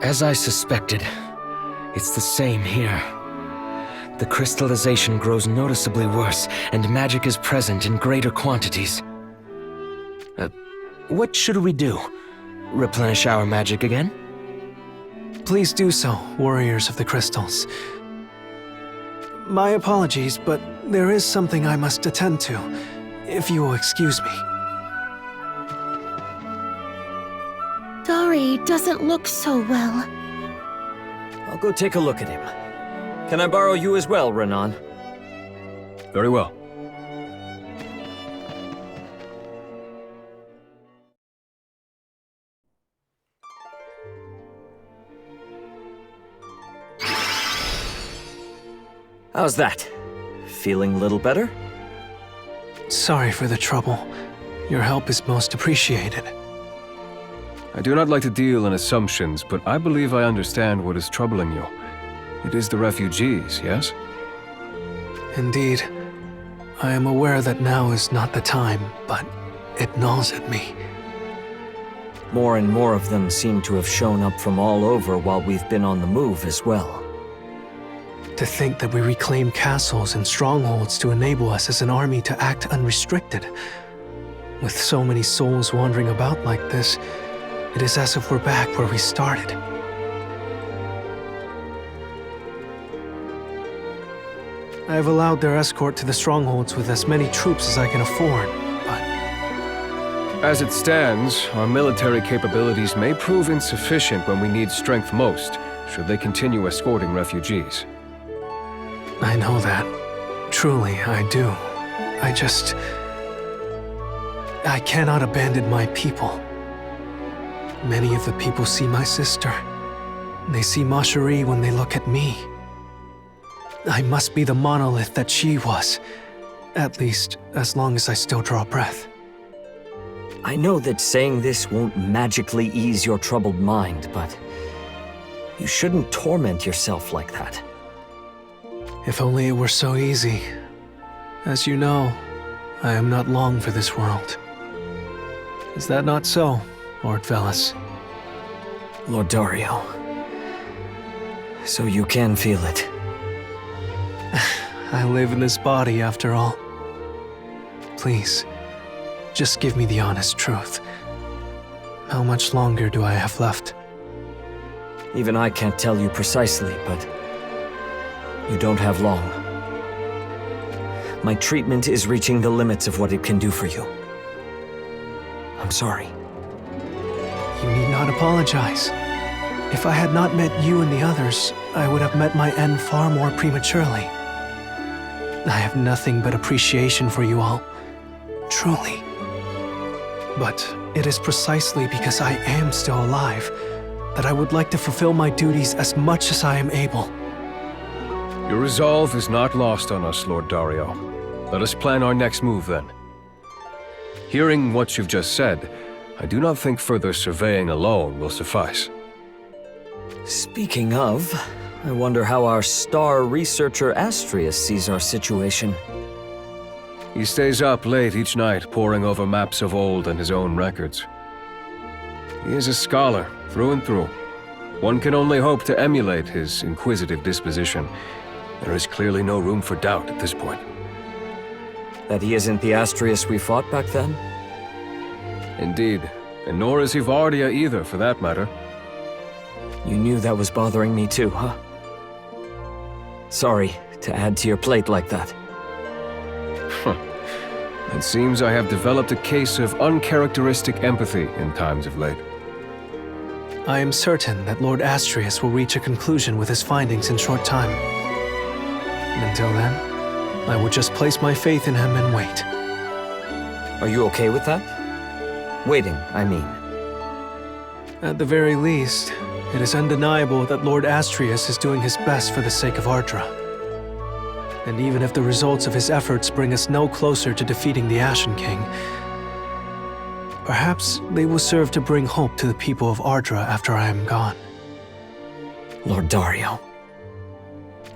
As I suspected, it's the same here. The crystallization grows noticeably worse, and magic is present in greater quantities. What should we do? Replenish our magic again? Please do so, warriors of the crystals. My apologies, but there is something I must attend to, if you will excuse me. Dari doesn't look so well. I'll go take a look at him. Can I borrow you as well, Renan? Very well. How's that? Feeling a little better? Sorry for the trouble. Your help is most appreciated. I do not like to deal in assumptions, but I believe I understand what is troubling you. It is the refugees, yes? Indeed. I am aware that now is not the time, but it gnaws at me. More and more of them seem to have shown up from all over while we've been on the move as well. To think that we reclaim castles and strongholds to enable us as an army to act unrestricted. With so many souls wandering about like this, it is as if we're back where we started. I have allowed their escort to the strongholds with as many troops as I can afford, but... As it stands, our military capabilities may prove insufficient when we need strength most, should they continue escorting refugees. I know that. Truly, I do. I cannot abandon my people. Many of the people see my sister. They see Ma Cherie when they look at me. I must be the monolith that she was. At least, as long as I still draw breath. I know that saying this won't magically ease your troubled mind, but you shouldn't torment yourself like that. If only it were so easy. As you know, I am not long for this world. Is that not so, Lord Veles? Lord Dario. So you can feel it. I live in this body, after all. Please, just give me the honest truth. How much longer do I have left? Even I can't tell you precisely, but you don't have long. My treatment is reaching the limits of what it can do for you. I'm sorry. You need not apologize. If I had not met you and the others, I would have met my end far more prematurely. I have nothing but appreciation for you all. Truly. But it is precisely because I am still alive that I would like to fulfill my duties as much as I am able. Your resolve is not lost on us, Lord Dario. Let us plan our next move, then. Hearing what you've just said, I do not think further surveying alone will suffice. Speaking of, I wonder how our star researcher Astrius sees our situation. He stays up late each night, poring over maps of old and his own records. He is a scholar, through and through. One can only hope to emulate his inquisitive disposition. There is clearly no room for doubt at this point. That he isn't the Astrius we fought back then? Indeed, and nor is he Vardia either, for that matter. You knew that was bothering me too, huh? Sorry to add to your plate like that. It seems I have developed a case of uncharacteristic empathy in times of late. I am certain that Lord Astrius will reach a conclusion with his findings in short time. Until then, I will just place my faith in him and wait. Are you okay with that? Waiting, I mean. At the very least, it is undeniable that Lord Astrius is doing his best for the sake of Ardra. And even if the results of his efforts bring us no closer to defeating the Ashen King, perhaps they will serve to bring hope to the people of Ardra after I am gone. Lord Dario.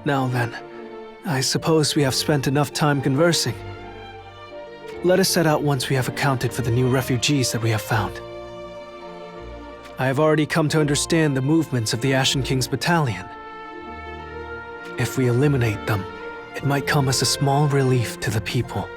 Now then, I suppose we have spent enough time conversing. Let us set out once we have accounted for the new refugees that we have found. I have already come to understand the movements of the Ashen King's battalion. If we eliminate them, it might come as a small relief to the people.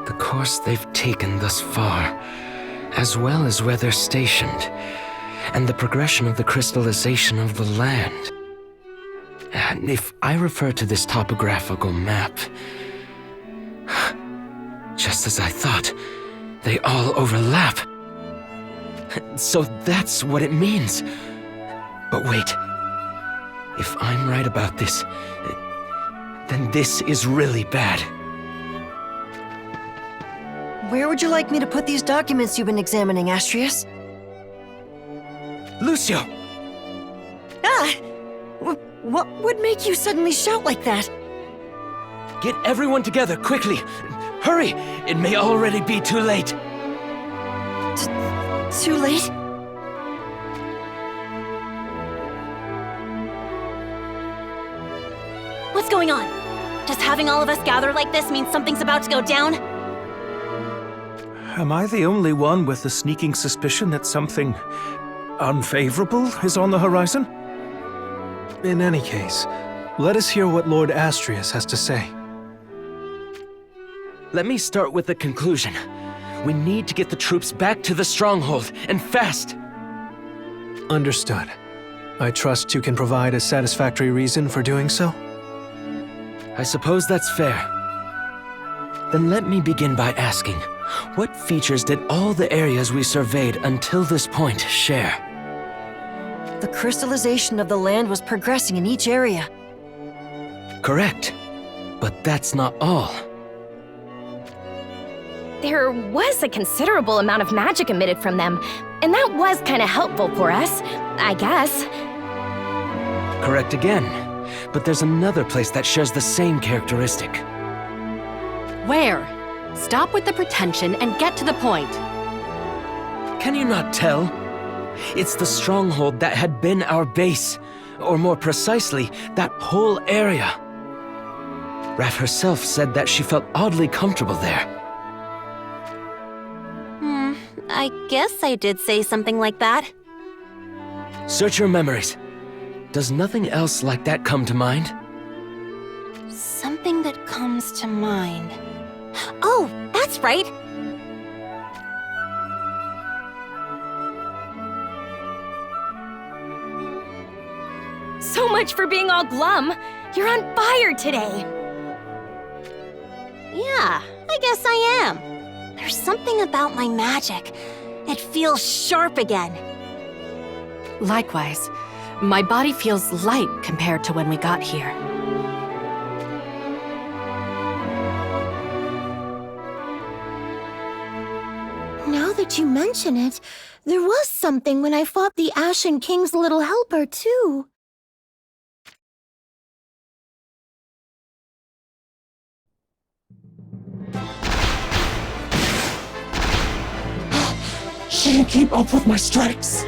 The course they've taken thus far, as well as where they're stationed, and the progression of the crystallization of the land. And if I refer to this topographical map, just as I thought, they all overlap. So that's what it means. But wait, if I'm right about this, then this is really bad. Where would you like me to put these documents you've been examining, Astrius? Lucio! Ah! What would make you suddenly shout like that? Get everyone together, quickly! Hurry! It may already be too late! Too late? What's going on? Does having all of us gather like this mean something's about to go down? Am I the only one with the sneaking suspicion that something unfavorable is on the horizon? In any case, let us hear what Lord Astrius has to say. Let me start with the conclusion. We need to get the troops back to the stronghold, and fast! Understood. I trust you can provide a satisfactory reason for doing so? I suppose that's fair. Then let me begin by asking, what features did all the areas we surveyed until this point share? The crystallization of the land was progressing in each area. Correct. But that's not all. There was a considerable amount of magic emitted from them, and that was kind of helpful for us, I guess. Correct again. But there's another place that shares the same characteristic. Where? Stop with the pretension and get to the point. Can you not tell? It's the stronghold that had been our base. Or more precisely, that whole area. Raph herself said that she felt oddly comfortable there. I guess I did say something like that. Search your memories. Does nothing else like that come to mind? Something that comes to mind. Oh, that's right! So much for being all glum. You're on fire today. Yeah, I guess I am. There's something about my magic. It feels sharp again. Likewise, my body feels light compared to when we got here. Now that you mention it, there was something when I fought the Ashen King's little helper, too. She can keep up with my strikes.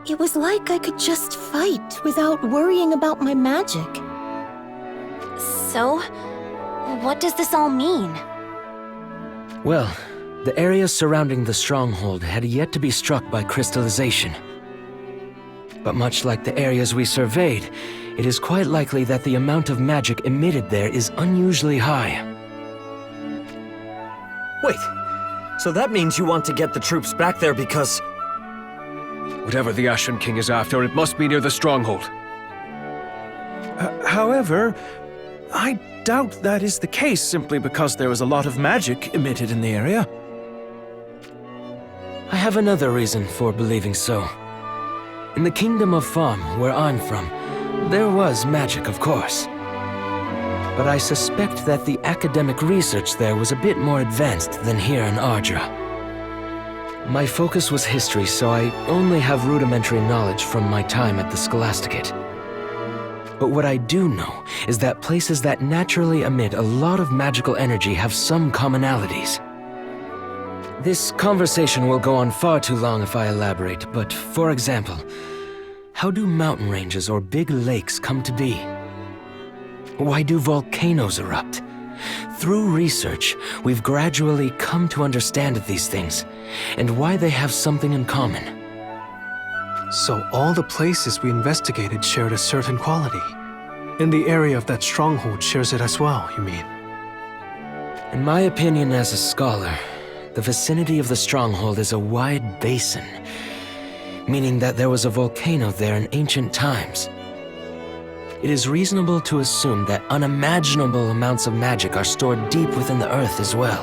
It was like I could just fight without worrying about my magic. So, what does this all mean? Well, the areas surrounding the stronghold had yet to be struck by crystallization. But much like the areas we surveyed, it is quite likely that the amount of magic emitted there is unusually high. Wait, so that means you want to get the troops back there because... Whatever the Ashen King is after, it must be near the stronghold. However, I doubt that is the case simply because there is a lot of magic emitted in the area. I have another reason for believing so. In the Kingdom of Farm, where I'm from, there was magic, of course. But I suspect that the academic research there was a bit more advanced than here in Ardra. My focus was history, so I only have rudimentary knowledge from my time at the Scholasticate. But what I do know is that places that naturally emit a lot of magical energy have some commonalities. This conversation will go on far too long if I elaborate, but for example, how do mountain ranges or big lakes come to be? Why do volcanoes erupt? Through research, we've gradually come to understand these things, and why they have something in common. So all the places we investigated shared a certain quality. And the area of that stronghold shares it as well, you mean? In my opinion as a scholar, the vicinity of the stronghold is a wide basin, meaning that there was a volcano there in ancient times. It is reasonable to assume that unimaginable amounts of magic are stored deep within the earth as well.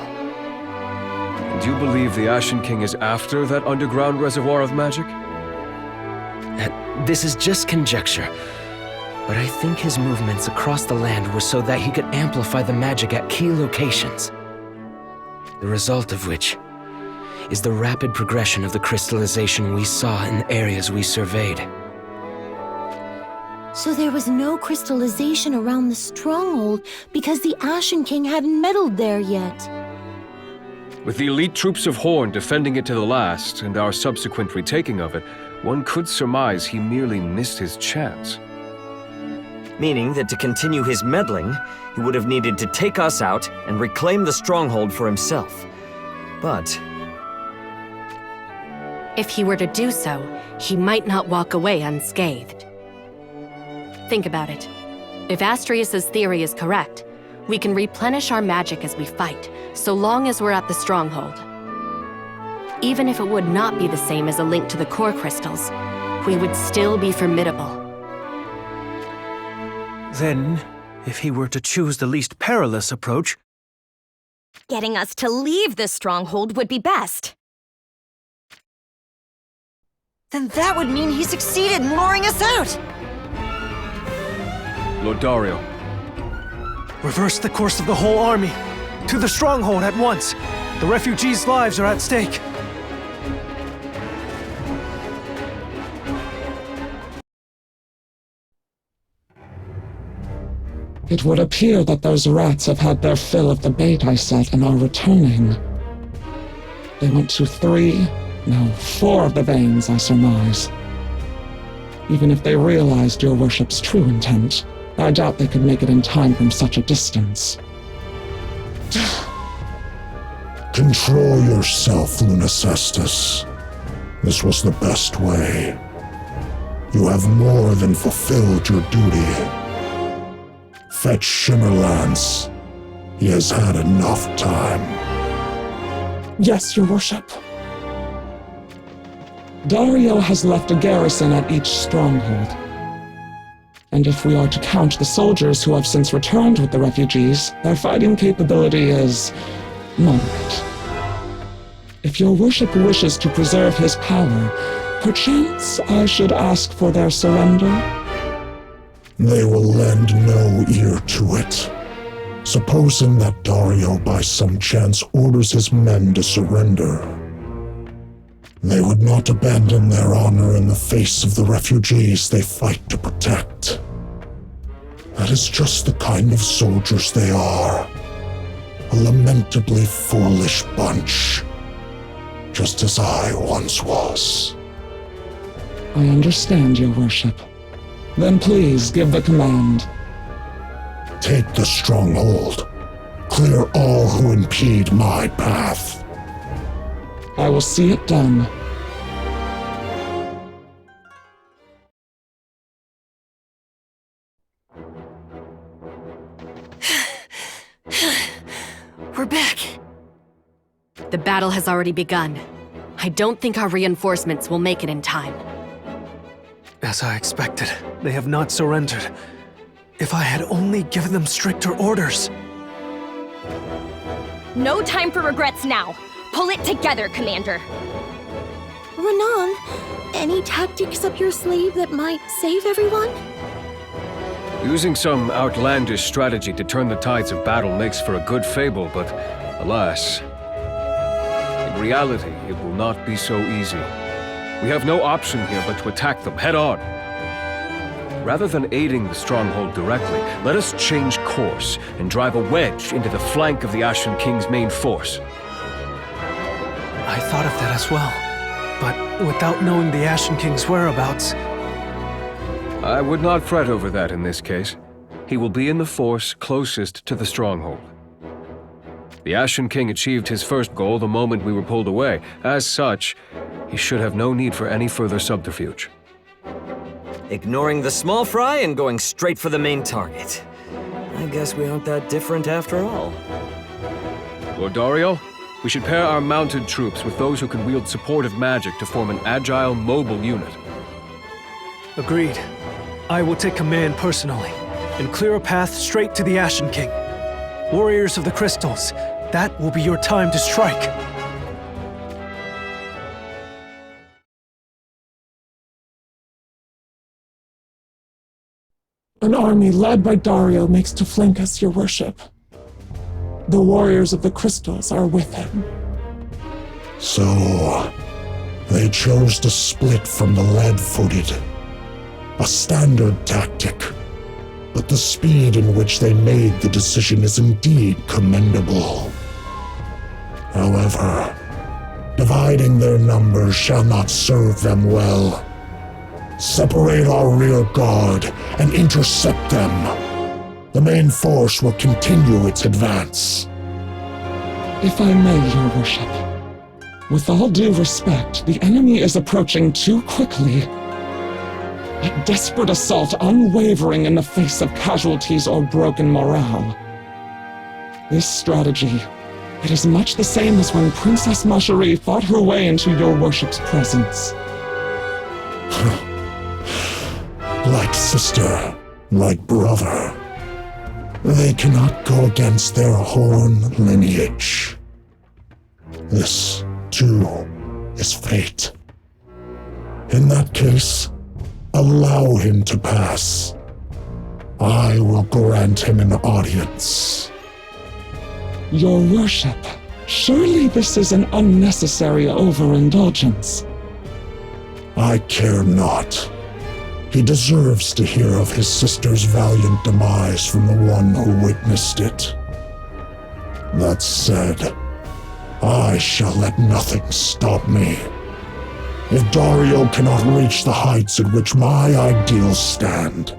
Do you believe the Ashen King is after that underground reservoir of magic? This is just conjecture, but I think his movements across the land were so that he could amplify the magic at key locations. The result of which is the rapid progression of the crystallization we saw in the areas we surveyed. So there was no crystallization around the stronghold because the Ashen King hadn't meddled there yet. With the elite troops of Horn defending it to the last, and our subsequent retaking of it, one could surmise he merely missed his chance. Meaning that to continue his meddling, he would have needed to take us out and reclaim the stronghold for himself. But If he were to do so, he might not walk away unscathed. Think about it. If Astrius's theory is correct, we can replenish our magic as we fight, so long as we're at the stronghold. Even if it would not be the same as a link to the core crystals, we would still be formidable. Then, if he were to choose the least perilous approach, Getting us to leave this stronghold would be best. Then that would mean he succeeded in luring us out! Lord Dario, Reverse the course of the whole army! To the stronghold at once! The refugees' lives are at stake! It would appear that those rats have had their fill of the bait I set and are returning. They went to 4 of the veins, I surmise. Even if they realized your worship's true intent, I doubt they could make it in time from such a distance. Control yourself, Lunacestus. This was the best way. You have more than fulfilled your duty. Fetch Shimmerlance. He has had enough time. Yes, your worship. Dario has left a garrison at each stronghold. And if we are to count the soldiers who have since returned with the refugees, their fighting capability is moderate. If your worship wishes to preserve his power, perchance I should ask for their surrender? They will lend no ear to it. Supposing that Dario by some chance orders his men to surrender, they would not abandon their honor in the face of the refugees they fight to protect. That is just the kind of soldiers they are. A lamentably foolish bunch. Just as I once was. I understand, your worship. Then please give the command. Take the stronghold. Clear all who impede my path. I will see it done. We're back! The battle has already begun. I don't think our reinforcements will make it in time. As I expected, they have not surrendered. If I had only given them stricter orders. No time for regrets now. Pull it together, Commander. Renan, any tactics up your sleeve that might save everyone? Using some outlandish strategy to turn the tides of battle makes for a good fable, but alas, in reality, it will not be so easy. We have no option here but to attack them head on. Rather than aiding the stronghold directly, let us change course and drive a wedge into the flank of the Ashen King's main force. I thought of that as well. But without knowing the Ashen King's whereabouts... I would not fret over that in this case. He will be in the force closest to the stronghold. The Ashen King achieved his first goal the moment we were pulled away. As such, he should have no need for any further subterfuge. Ignoring the small fry and going straight for the main target. I guess we aren't that different after all. Lord Dario, we should pair our mounted troops with those who can wield supportive magic to form an agile, mobile unit. Agreed. I will take command personally, and clear a path straight to the Ashen King. Warriors of the Crystals, that will be your time to strike. An army led by Dario makes to flank us, your worship. The warriors of the Crystals are with him. So, they chose to split from the lead-footed. A standard tactic. But the speed in which they made the decision is indeed commendable. However, dividing their numbers shall not serve them well. Separate our rear guard and intercept them. The main force will continue its advance. If I may, your worship. With all due respect, the enemy is approaching too quickly. A desperate assault unwavering in the face of casualties or broken morale. This strategy, it is much the same as when Princess Marjorie fought her way into your worship's presence. Like sister, like brother. They cannot go against their Horn lineage. This, too, is fate. In that case, allow him to pass. I will grant him an audience. Your worship, surely this is an unnecessary overindulgence. I care not. He deserves to hear of his sister's valiant demise from the one who witnessed it. That said, I shall let nothing stop me. If Dario cannot reach the heights at which my ideals stand,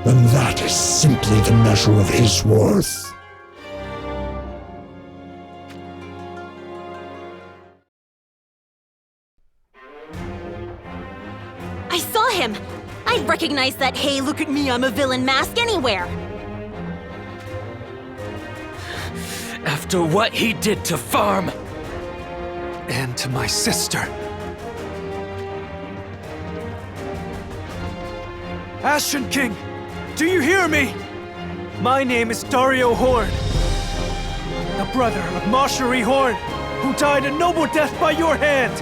then that is simply the measure of his worth. I saw him! I'd recognize that "hey, look at me, I'm a villain" mask anywhere! After what he did to Farm! And to my sister. Ashen King, do you hear me? My name is Dario Horn, the brother of Marjorie Horn, who died a noble death by your hand.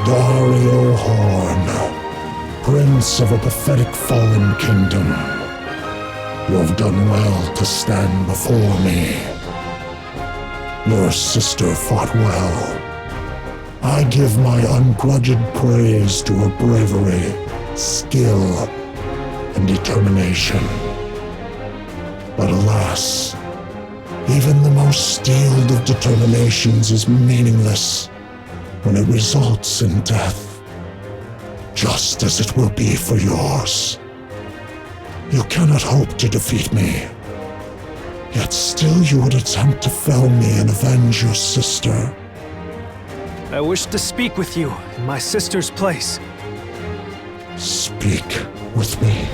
Dario Horn, prince of a pathetic fallen kingdom. You have done well to stand before me. Your sister fought well. I give my ungrudged praise to her bravery, skill, and determination. But alas, even the most steeled of determinations is meaningless when it results in death, just as it will be for yours. You cannot hope to defeat me, yet still you would attempt to fell me and avenge your sister. I wish to speak with you in my sister's place. Speak with me.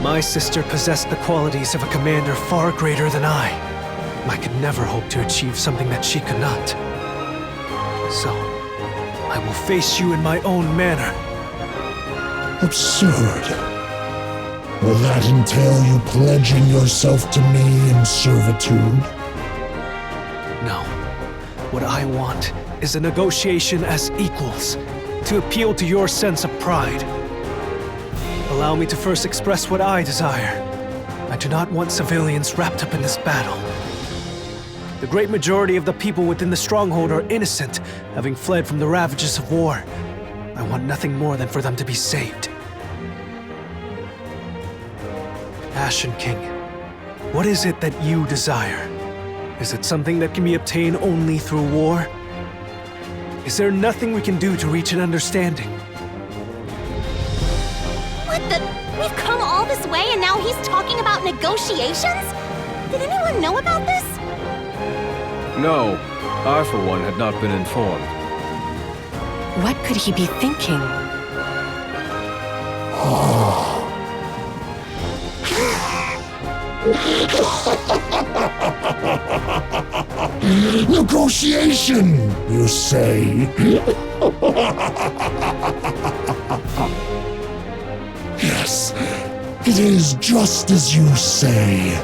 My sister possessed the qualities of a commander far greater than I. I could never hope to achieve something that she could not. So, I will face you in my own manner. Absurd. Will that entail you pledging yourself to me in servitude? No. What I want is a negotiation as equals, to appeal to your sense of pride. Allow me to first express what I desire. I do not want civilians wrapped up in this battle. The great majority of the people within the stronghold are innocent, having fled from the ravages of war. I want nothing more than for them to be saved. Ashen King, what is it that you desire? Is it something that can be obtained only through war? Is there nothing we can do to reach an understanding? What the? We've come all this way and now he's talking about negotiations? Did anyone know about this? No, I for one had not been informed. What could he be thinking? Negotiation, you say? Yes, it is just as you say.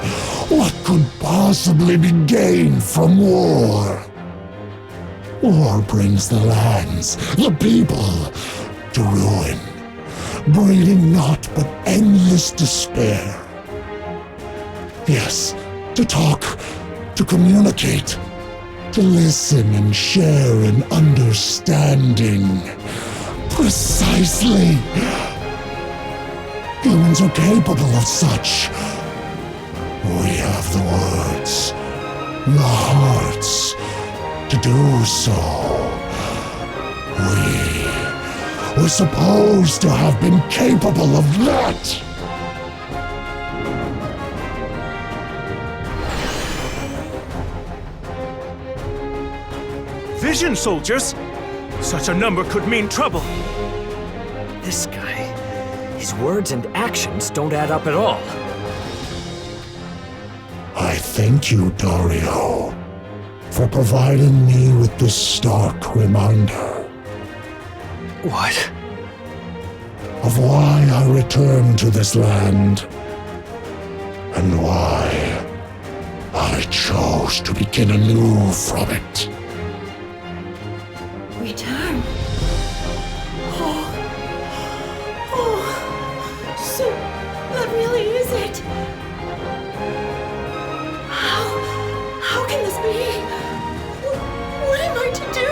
What could possibly be gained from war? War brings the lands, the people, to ruin, breeding naught but endless despair. Yes, to talk, to communicate, to listen and share in understanding. Precisely. Humans are capable of such. We have the words, the hearts, to do so. We were supposed to have been capable of that. Vision soldiers? Such a number could mean trouble. This guy, his words and actions don't add up at all. I thank you, Dario, for providing me with this stark reminder. What? Of why I returned to this land, and why I chose to begin anew from it. Return. So that really is it. How can this be? What am I to do?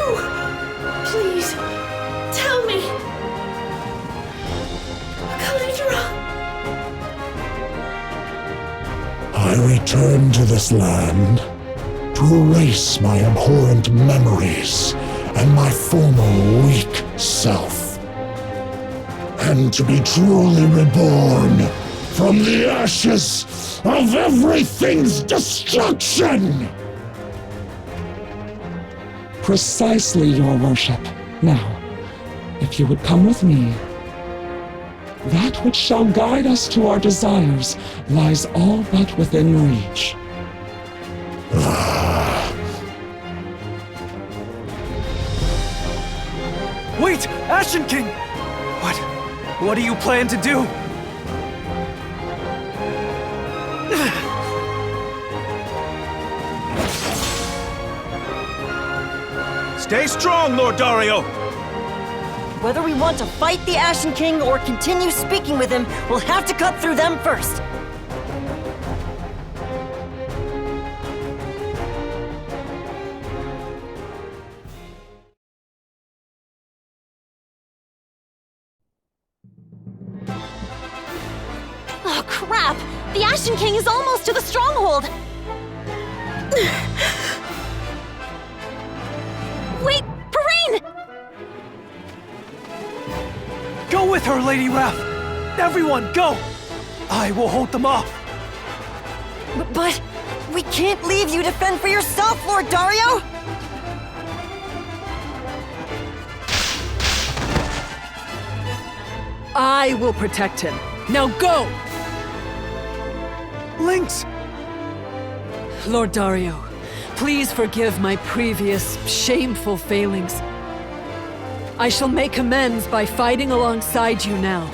Please, tell me. Calandra. I returned to this land to erase my abhorrent memories and my former weak self, and to be truly reborn from the ashes of everything's destruction! Precisely, your worship. Now, if you would come with me, that which shall guide us to our desires lies all but within reach. Wait! Ashen King! What do you plan to do? Stay strong, Lord Dario! Whether we want to fight the Ashen King or continue speaking with him, we'll have to cut through them first. Oh, crap! The Ashen King is almost to the stronghold! Wait! Parain! Go with her, Lady Raph! Everyone, go! I will hold them off! But we can't leave you to fend for yourself, Lord Dario! I will protect him. Now go! Lynx! Lord Dario, please forgive my previous shameful failings. I shall make amends by fighting alongside you now.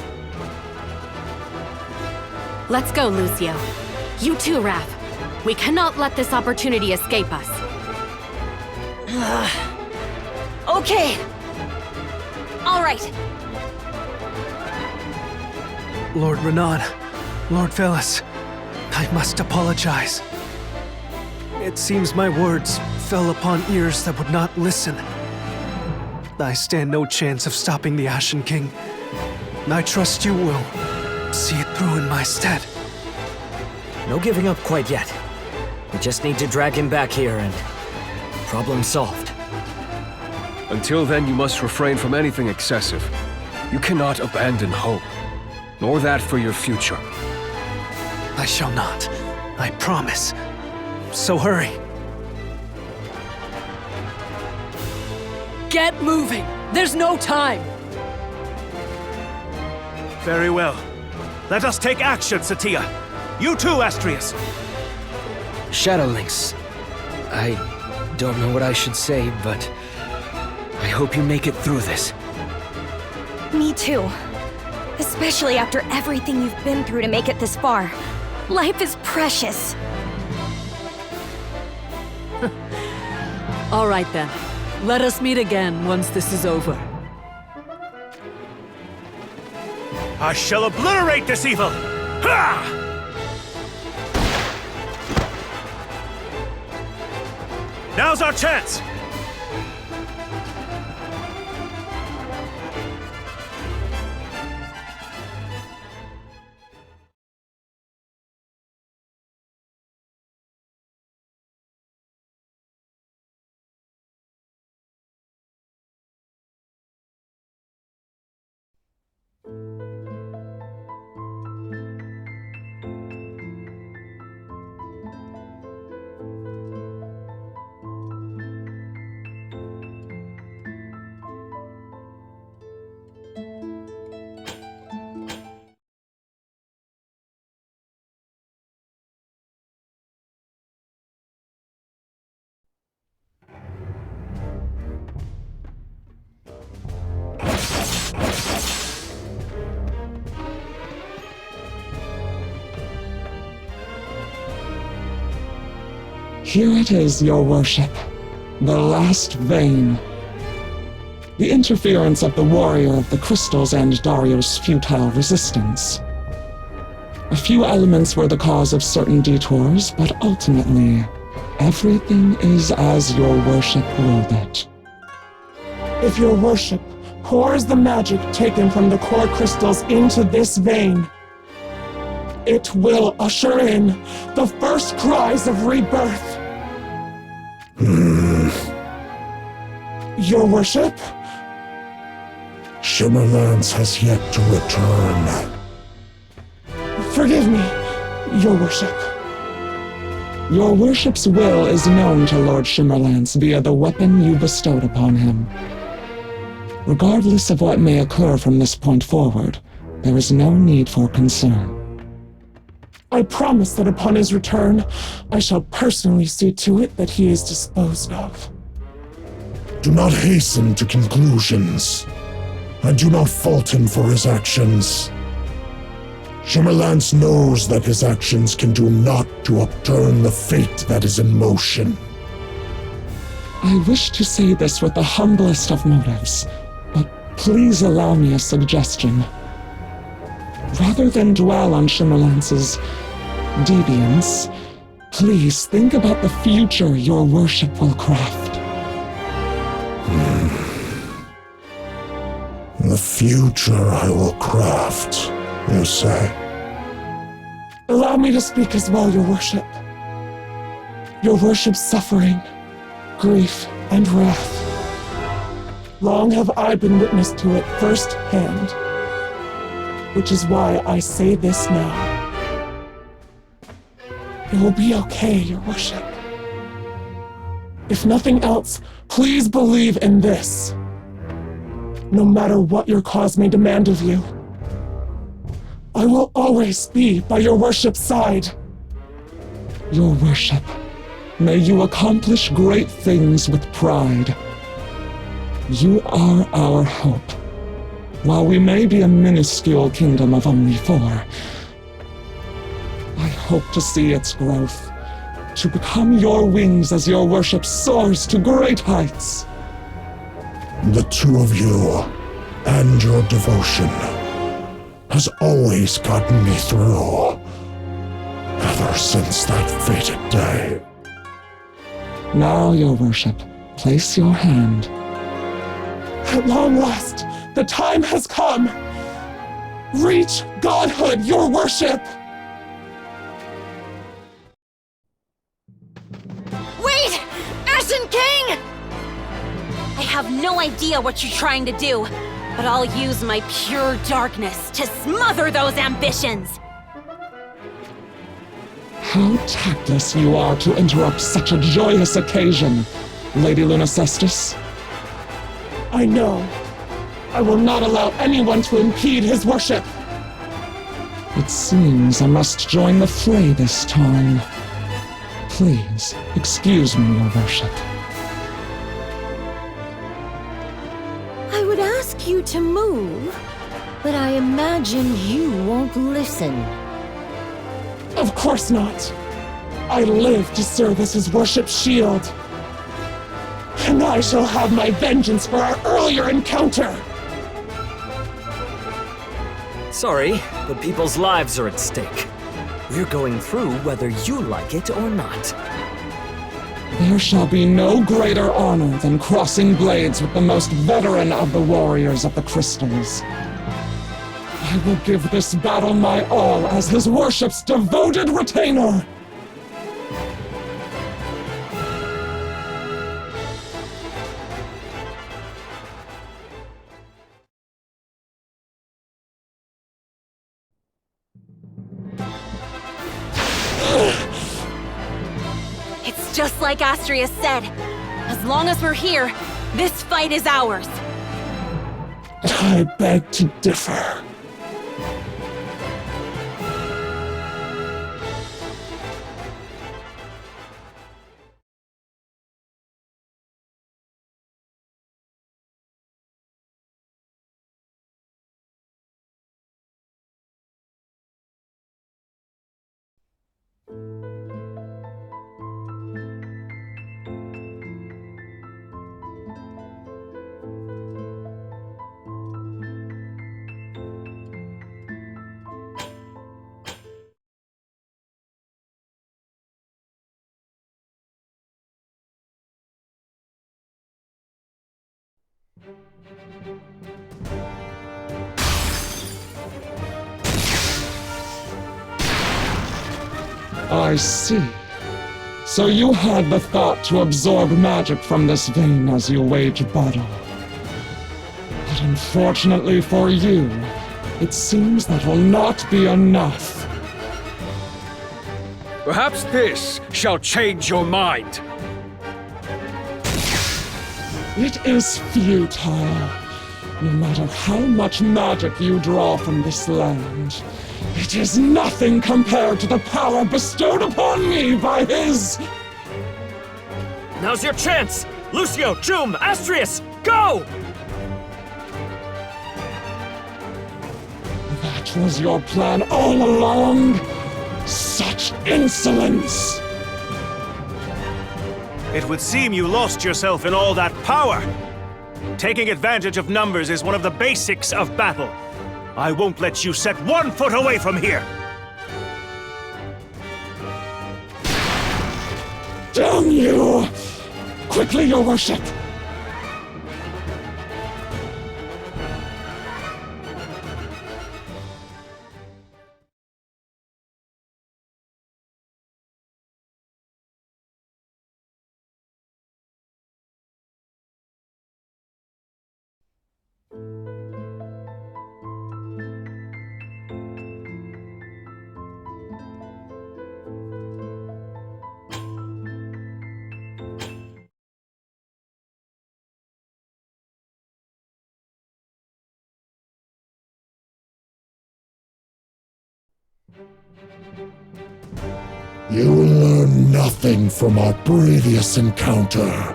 Let's go, Lucio. You too, Raph. We cannot let this opportunity escape us. Okay! All right. Lord Renan, Lord Veles, I must apologize. It seems my words fell upon ears that would not listen. I stand no chance of stopping the Ashen King. I trust you will see it through in my stead. No giving up quite yet. We just need to drag him back here and... problem solved. Until then, you must refrain from anything excessive. You cannot abandon hope, nor that for your future. I shall not. I promise. So hurry. Get moving! There's no time! Very well. Let us take action, Satya. You too, Astrius. Shadowlings, I don't know what I should say, but I hope you make it through this. Me too. Especially after everything you've been through to make it this far. Life is precious. All right then. Let us meet again once this is over. I shall obliterate this evil! Ha! Now's our chance! Here it is, your worship. The last vein. The interference of the Warrior of the Crystals and Dario's futile resistance. A few elements were the cause of certain detours, but ultimately, everything is as your worship willed it. If your worship pours the magic taken from the core crystals into this vein, it will usher in the first cries of rebirth. Your worship? Shimmerlands has yet to return. Forgive me, your worship. Your worship's will is known to Lord Shimmerlance via the weapon you bestowed upon him. Regardless of what may occur from this point forward, there is no need for concern. I promise that upon his return, I shall personally see to it that he is disposed of. Do not hasten to conclusions. I do not fault him for his actions. Shimmerlance knows that his actions can do naught to upturn the fate that is in motion. I wish to say this with the humblest of motives, but please allow me a suggestion. Rather than dwell on Shimmerlance's deviance, please think about the future your worship will craft. The future I will craft, you say? Allow me to speak as well, your worship. Your worship's suffering, grief, and wrath. Long have I been witness to it firsthand, which is why I say this now. It will be okay, your worship. If nothing else, please believe in this. No matter what your cause may demand of you, I will always be by your worship's side. Your worship, may you accomplish great things with pride. You are our hope. While we may be a minuscule kingdom of only 4, hope to see its growth, to become your wings as your worship soars to great heights. The two of you and your devotion has always gotten me through, ever since that fated day. Now, your worship, place your hand. At long last, the time has come. Reach godhood, your worship! Wait! Ashen King! I have no idea what you're trying to do, but I'll use my pure darkness to smother those ambitions! How tactless you are to interrupt such a joyous occasion, Lady Lunacestus. I know. I will not allow anyone to impede his worship. It seems I must join the fray this time. Please, excuse me, your worship. I would ask you to move, but I imagine you won't listen. Of course not. I live to serve as his worship's shield. And I shall have my vengeance for our earlier encounter. Sorry, but people's lives are at stake. We're going through whether you like it or not. There shall be no greater honor than crossing blades with the most veteran of the warriors of the crystals. I will give this battle my all as his worship's devoted retainer! It's just like Astrius said. As long as we're here, this fight is ours. I beg to differ. I see. So you had the thought to absorb magic from this vein as you wage battle. But unfortunately for you, it seems that will not be enough. Perhaps this shall change your mind. It is futile. No matter how much magic you draw from this land, it is nothing compared to the power bestowed upon me by his... Now's your chance! Lucio, Jum, Astrius, go! That was your plan all along? Such insolence! It would seem you lost yourself in all that power. Taking advantage of numbers is one of the basics of battle. I won't let you set 1 foot away from here! Damn you! Quickly, your worship! You learn nothing from our previous encounter,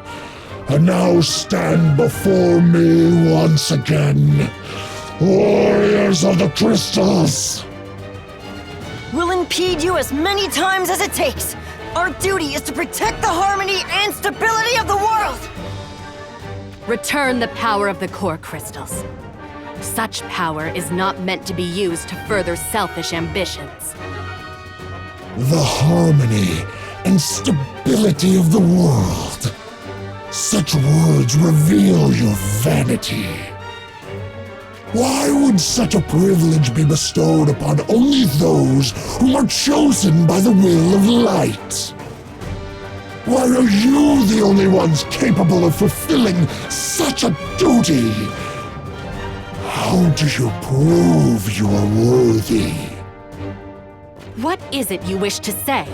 and now stand before me once again, warriors of the crystals! We'll impede you as many times as it takes. Our duty is to protect the harmony and stability of the world! Return the power of the core crystals. Such power is not meant to be used to further selfish ambitions. The harmony and stability of the world. Such words reveal your vanity. Why would such a privilege be bestowed upon only those who are chosen by the will of light? Why are you the only ones capable of fulfilling such a duty? How do you prove you are worthy? What is it you wish to say?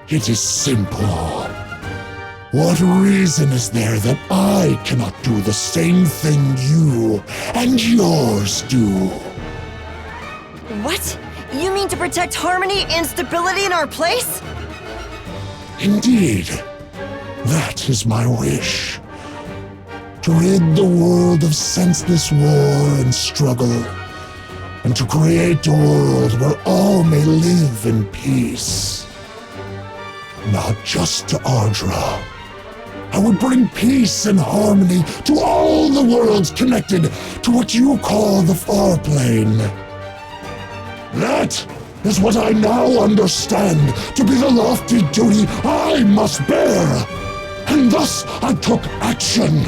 It is simple. What reason is there that I cannot do the same thing you and yours do? What? You mean to protect harmony and stability in our place? Indeed. That is my wish. To rid the world of senseless war and struggle, and to create a world where all may live in peace. Not just to Ardra. I would bring peace and harmony to all the worlds connected to what you call the Far Plane. That is what I now understand to be the lofty duty I must bear. And thus I took action.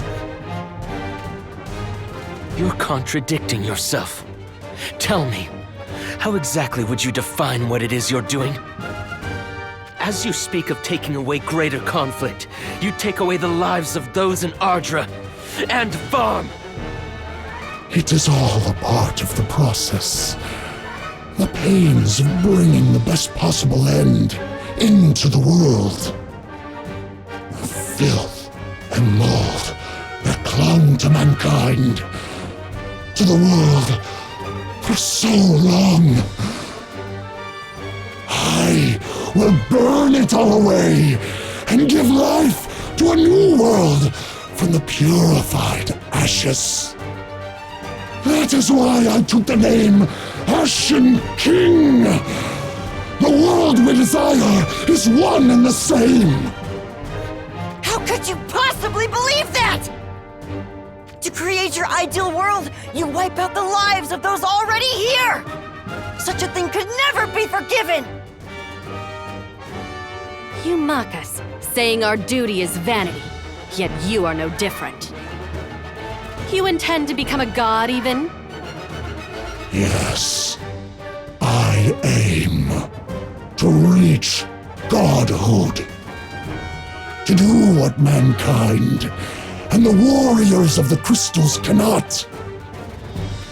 You're contradicting yourself. Tell me, how exactly would you define what it is you're doing? As you speak of taking away greater conflict, you take away the lives of those in Ardra and Farm. It is all a part of the process. The pains of bringing the best possible end into the world. The filth and mold that clung to mankind, to the world for so long. I will burn it all away and give life to a new world from the purified ashes. That is why I took the name Ashen King. The world we desire is one and the same. How could you possibly believe that? To create your ideal world, you wipe out the lives of those already here! Such a thing could never be forgiven! You mock us, saying our duty is vanity, yet you are no different. You intend to become a god, even? Yes. I aim to reach godhood. To do what mankind and the warriors of the crystals cannot.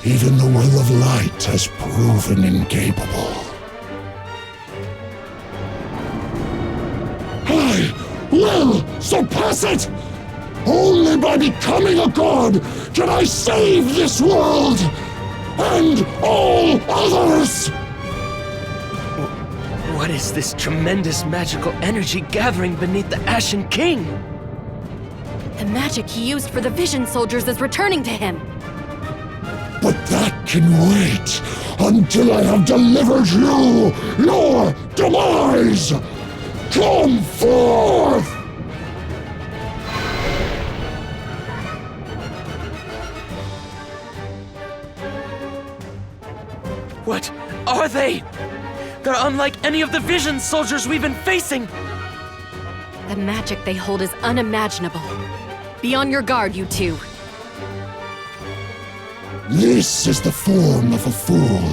Even the will of light has proven incapable. I will surpass it! Only by becoming a god can I save this world! And all others! What is this tremendous magical energy gathering beneath the Ashen King? The magic he used for the Vision Soldiers is returning to him. But that can wait until I have delivered you your demise! Come forth! What are they? They're unlike any of the Vision Soldiers we've been facing! The magic they hold is unimaginable. Be on your guard, you two. This is the form of a fool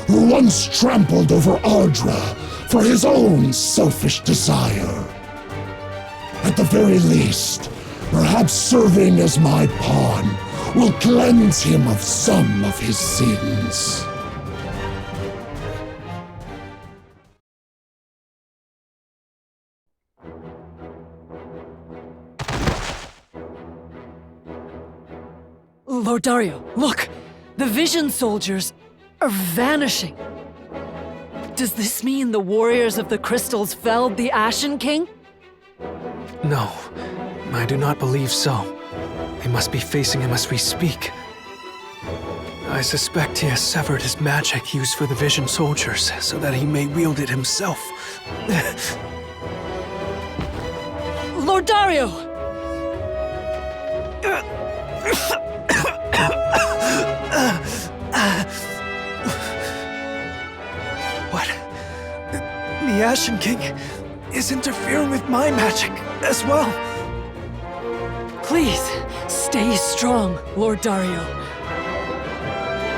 who once trampled over Ardra for his own selfish desire. At the very least, perhaps serving as my pawn will cleanse him of some of his sins. Lord Dario, look! The Vision Soldiers are vanishing. Does this mean the warriors of the crystals felled the Ashen King? No, I do not believe so. They must be facing him as we speak. I suspect he has severed his magic used for the Vision Soldiers so that he may wield it himself. Lord Dario! What? The Ashen King is interfering with my magic as well. Please, stay strong, Lord Dario.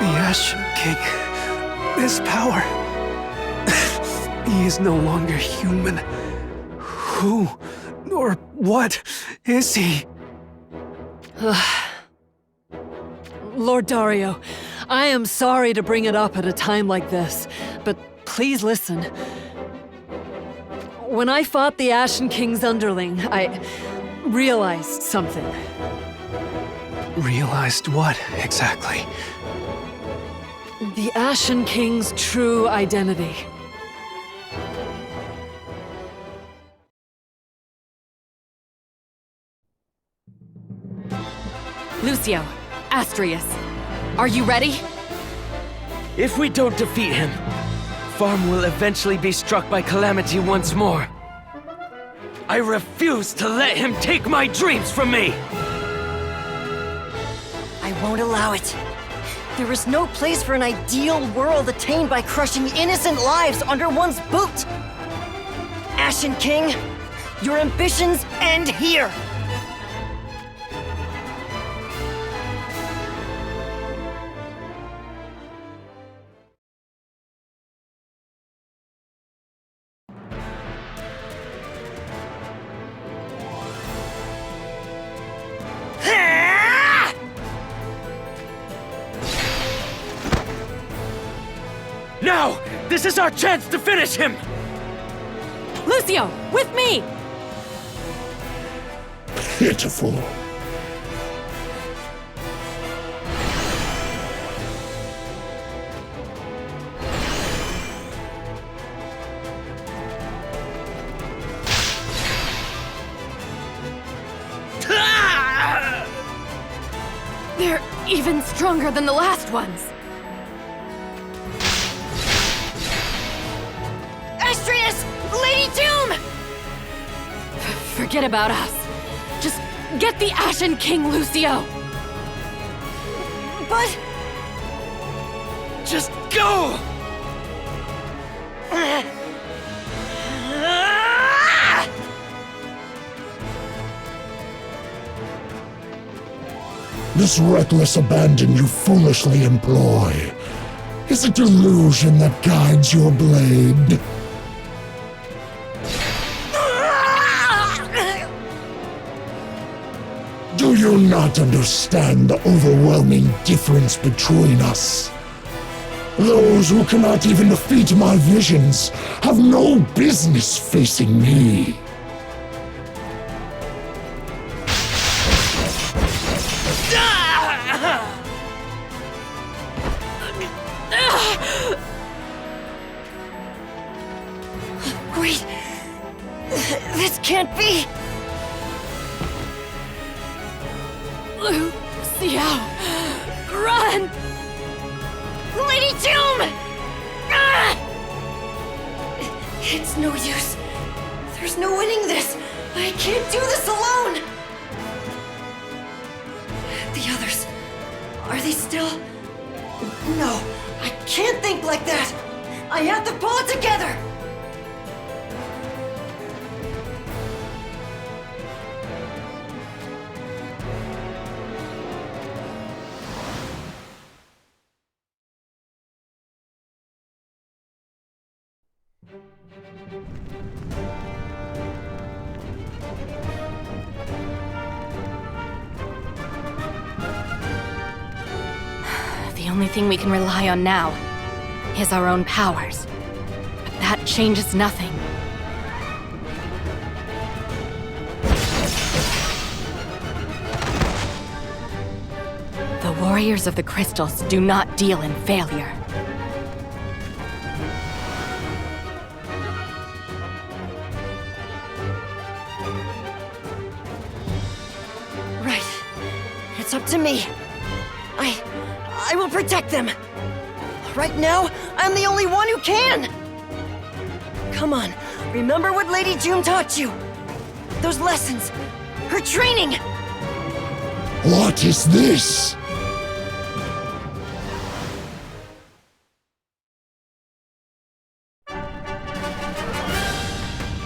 The Ashen King, his power. He is no longer human. Who or what is he? Lord Dario, I am sorry to bring it up at a time like this, but please listen. When I fought the Ashen King's underling, I realized something. Realized what, exactly? The Ashen King's true identity. Lucio, Astrius, are you ready? If we don't defeat him, Farm will eventually be struck by calamity once more. I refuse to let him take my dreams from me! I won't allow it. There is no place for an ideal world attained by crushing innocent lives under one's boot. Ashen King, your ambitions end here. Now! This is our chance to finish him! Lucio, with me! Pitiful. They're even stronger than the last ones. Astrius! Lady Doom! Forget about us. Just get the Ashen King, Lucio! But... Just go! This reckless abandon you foolishly employ is a delusion that guides your blade. Do you not understand the overwhelming difference between us? Those who cannot even defeat my visions have no business facing me. Wait... This can't be... Lucio! Run! Lady Doom! Ah! It's no use. There's no winning this. I can't do this alone. The others... Are they still... No, I can't think like that. I have to pull it together. The only thing we can rely on now is our own powers. But that changes nothing. The Warriors of the Crystals do not deal in failure. Right. It's up to me. I will protect them. Right now, I'm the only one who can. Come on, remember what Lady June taught you. Those lessons, her training. What is this?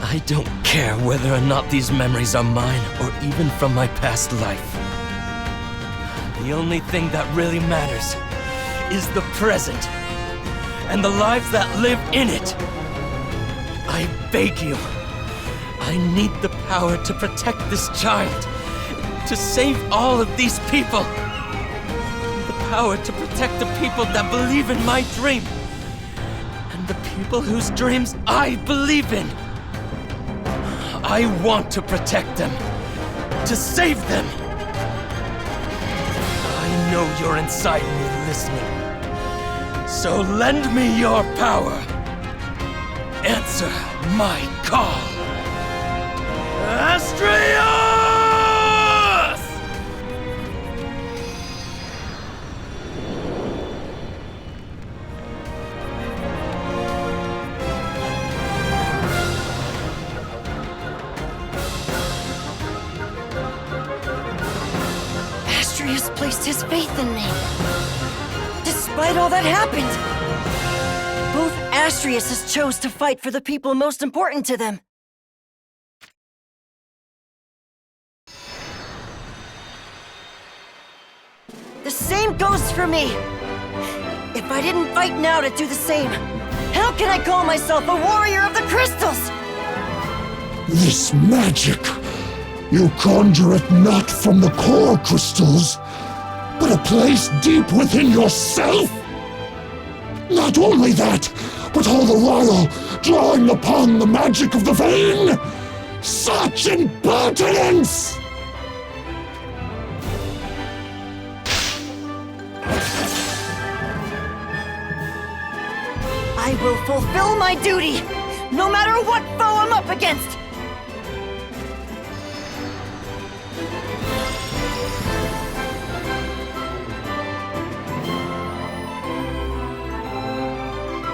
I don't care whether or not these memories are mine or even from my past life. The only thing that really matters is the present and the lives that live in it. I beg you, I need the power to protect this child, to save all of these people. The power to protect the people that believe in my dream, and the people whose dreams I believe in. I want to protect them, to save them. I know you're inside me listening. So lend me your power. Answer my call. Astrios! Astrius placed his faith in me. Despite all that happened, both Astriuses chose to fight for the people most important to them. The same goes for me. If I didn't fight now to do the same, how can I call myself a warrior of the crystals? This magic! You conjure it not from the core crystals, but a place deep within yourself? Not only that, but all the while drawing upon the magic of the vein? Such impertinence! I will fulfill my duty, no matter what foe I'm up against!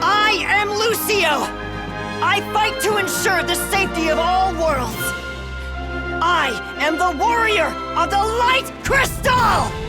I am Lucio! I fight to ensure the safety of all worlds! I am the warrior of the Light Crystal!